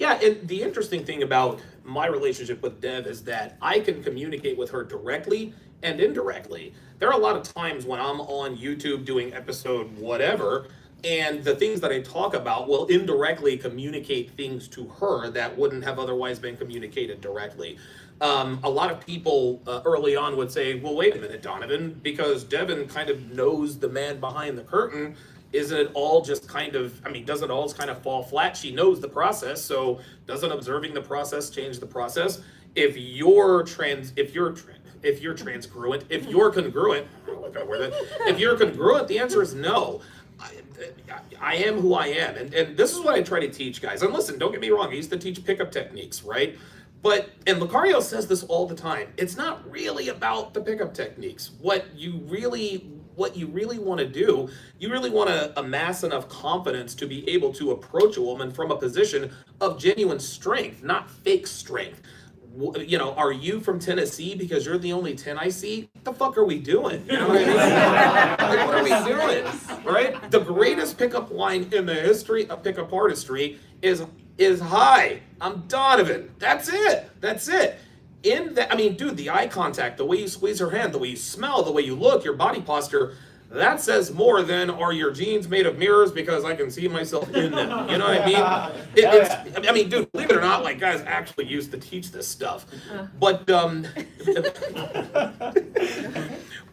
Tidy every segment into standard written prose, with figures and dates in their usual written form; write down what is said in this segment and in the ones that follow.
Yeah, and the interesting thing about my relationship with Dev is that I can communicate with her directly and indirectly. There are a lot of times when I'm on YouTube doing episode whatever, and the things that I talk about will indirectly communicate things to her that wouldn't have otherwise been communicated directly. A lot of people early on would say, well, wait a minute, Donovan, because Devin kind of knows the man behind the curtain. Isn't it all just kind of, I mean, doesn't it all just kind of fall flat? She knows the process, so doesn't observing the process change the process? If you're transcongruent, if you're congruent, I don't know if I word it, if you're congruent, the answer is no. I, I am who I am. And this is what I try to teach guys. And listen, don't get me wrong, I used to teach pickup techniques, right? And Lucario says this all the time, it's not really about the pickup techniques. What you really want to do, you really want to amass enough confidence to be able to approach a woman from a position of genuine strength, not fake strength. You know, are you from Tennessee because you're the only 10 I see? What the fuck are we doing? You know what I mean? Like, what are we doing? Right? The greatest pickup line in the history of pickup artistry is hi, I'm Donovan. That's it. I mean, dude, the eye contact, the way you squeeze her hand, the way you smell, the way you look, your body posture, that says more than are your jeans made of mirrors because I can see myself in them. You know what I mean? I mean, dude, believe it or not, like guys actually used to teach this stuff. But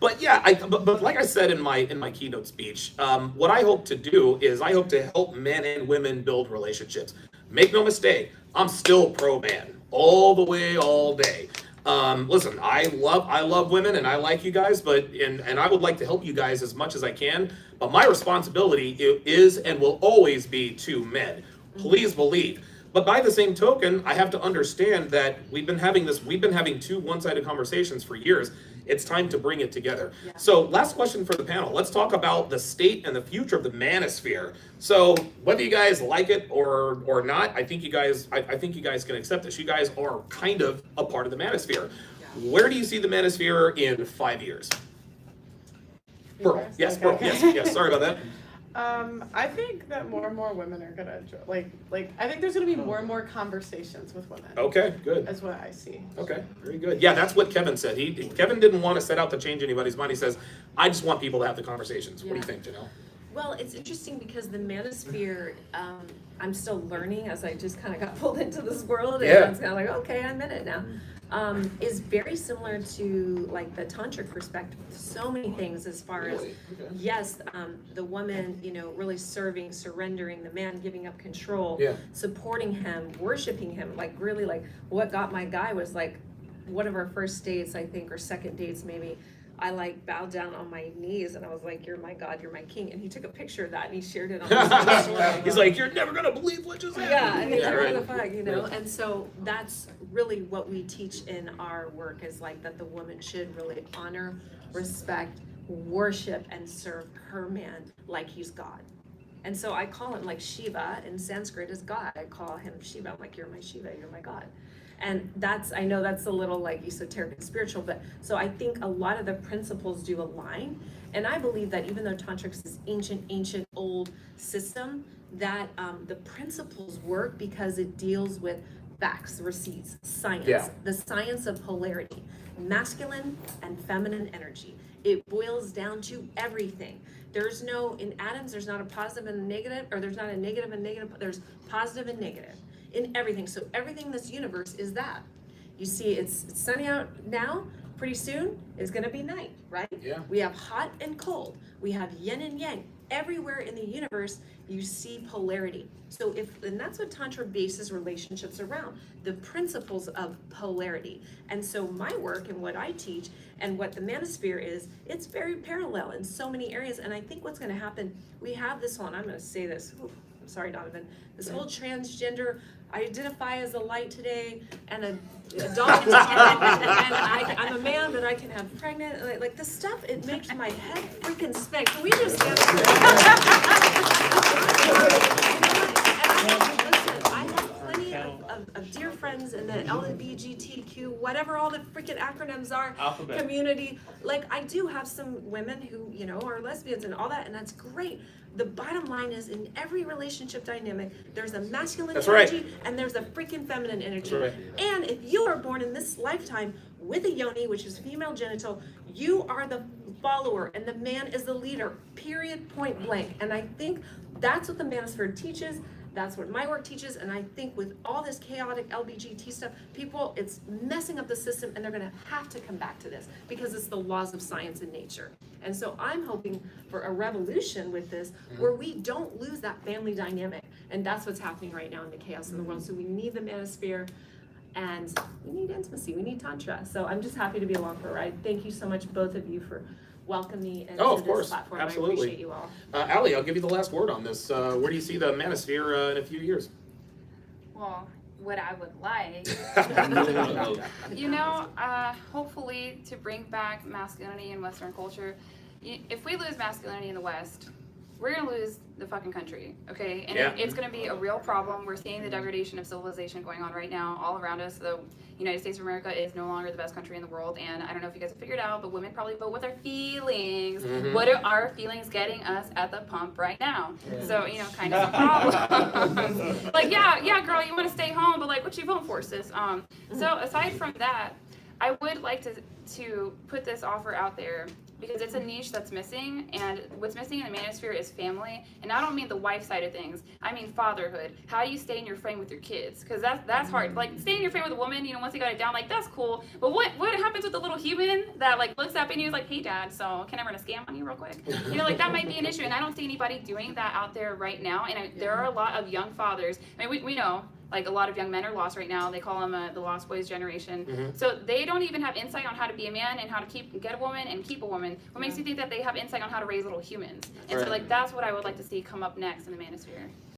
but yeah, but like I said in my keynote speech, what I hope to do is I hope to help men and women build relationships. Make no mistake, I'm still pro man all the way, all day. Listen, I love women and I like you guys, and I would like to help you guys as much as I can. But my responsibility is and will always be to men. Please believe. But by the same token, I have to understand that we've been having two one-sided conversations for years. It's time to bring it together. Yeah. So last question for the panel. Let's talk about the state and the future of the manosphere. So whether you guys like it or not, I think you guys can accept this. You guys are kind of a part of the manosphere. Yeah. Where do you see the manosphere in 5 years? Pearl. Yes, Pearl. Yes. Sorry about that. I think that more and more women are gonna like. I think there's gonna be more and more conversations with women. Okay, good. That's what I see. Okay, very good. Yeah, that's what Kevin said. Kevin didn't want to set out to change anybody's mind. He says, "I just want people to have the conversations." Yeah. What do you think, Janelle? Well, it's interesting because the manosphere, I'm still learning as I just kind of got pulled into this world, and it's kind of like, okay, I'm in it now. Is very similar to like the tantric perspective. So many things as far as yes, the woman, really serving, surrendering, the man giving up control, supporting him, worshiping him. Like really, like what got my guy was like one of our first dates, I think, or second dates maybe. I like bowed down on my knees and I was like, "You're my God, you're my king." And he took a picture of that and he shared it on his story. He's like, "You're never gonna believe what just happened." Yeah, and he's like, "What the fuck," And so that's really what we teach in our work is like that the woman should really honor, respect, worship, and serve her man like he's God. And so I call him like Shiva in Sanskrit is God. I call him Shiva. I'm like, "You're my Shiva, you're my God." And I know that's a little like esoteric and spiritual, but so I think a lot of the principles do align. And I believe that even though Tantric is ancient, old system, that the principles work because it deals with facts, receipts, science, the science of polarity, masculine and feminine energy. It boils down to everything. In atoms, there's not a positive and a negative, or there's not a negative and negative, there's positive and negative. In everything. So everything in this universe is that. You see, it's sunny out now, pretty soon it's gonna be night, right? Yeah. We have hot and cold. We have yin and yang. Everywhere in the universe, you see polarity. And that's what Tantra bases relationships around, the principles of polarity. And so my work and what I teach and what the manosphere is, it's very parallel in so many areas. And I think what's gonna happen, we have this whole, and I'm gonna say this, I'm sorry, Donovan, this whole transgender, I identify as a light today and a dog and I'm a man, but I can have pregnant, like this stuff, it makes my head freaking spin. Can we just stand up? I have plenty of of dear friends in the LGBTQ, whatever all the freaking acronyms are, Alphabet. community. Like, I do have some women who, you know, are lesbians and all that, and that's great. The bottom line is, in every relationship dynamic, there's a masculine That's right. energy and there's a freaking feminine energy. That's right. And if you are born in this lifetime with a yoni, which is female genital, you are the follower and the man is the leader, period, point blank. And I think that's what the Manosphere teaches. That's what my work teaches, and I think with all this chaotic LBGT stuff, people, it's messing up the system, and they're gonna have to come back to this because it's the laws of science and nature. And so I'm hoping for a revolution with this where we don't lose that family dynamic, and that's what's happening right now in the chaos in the world. So we need the Manosphere, and we need intimacy, we need tantra. So I'm just happy to be along for a ride. Thank you so much, both of you, for welcoming me into of this course. platform. Absolutely. I appreciate you all. Allie, I'll give you the last word on this. Where do you see the Manosphere in a few years? Well, what I would like, you know, hopefully to bring back masculinity in Western culture. If we lose masculinity in the West, we're gonna lose the fucking country, okay? And Yeah. it's gonna be a real problem. We're seeing the degradation of civilization going on right now all around us. The United States of America is no longer the best country in the world, and I don't know if you guys have figured out, but women probably vote with their feelings. Mhm. What are our feelings getting us at the pump right now? So, you know, kind of a problem. Like, yeah, girl, you want to stay home, but like, what you vote for, sis? So aside from that, I would like to put this offer out there because it's a niche that's missing, and what's missing in the Manosphere is family. And I don't mean the wife side of things. I mean fatherhood. How do you stay in your frame with your kids? Because that's hard. Like, stay in your frame with a woman, you know, once you got it down, like, that's cool. But what happens with the little human that like looks up and you's like, hey dad, so can I run a scam on you real quick? You know, like that might be an issue, and I don't see anybody doing that out there right now. And there are a lot of young fathers. I mean, we know. Like, a lot of young men are lost right now. They call them the lost boys generation. Mhm. So they don't even have insight on how to be a man and how to get a woman and keep a woman. What makes you think that they have insight on how to raise little humans? And Right. so, like, that's what I would like to see come up next in the Manosphere.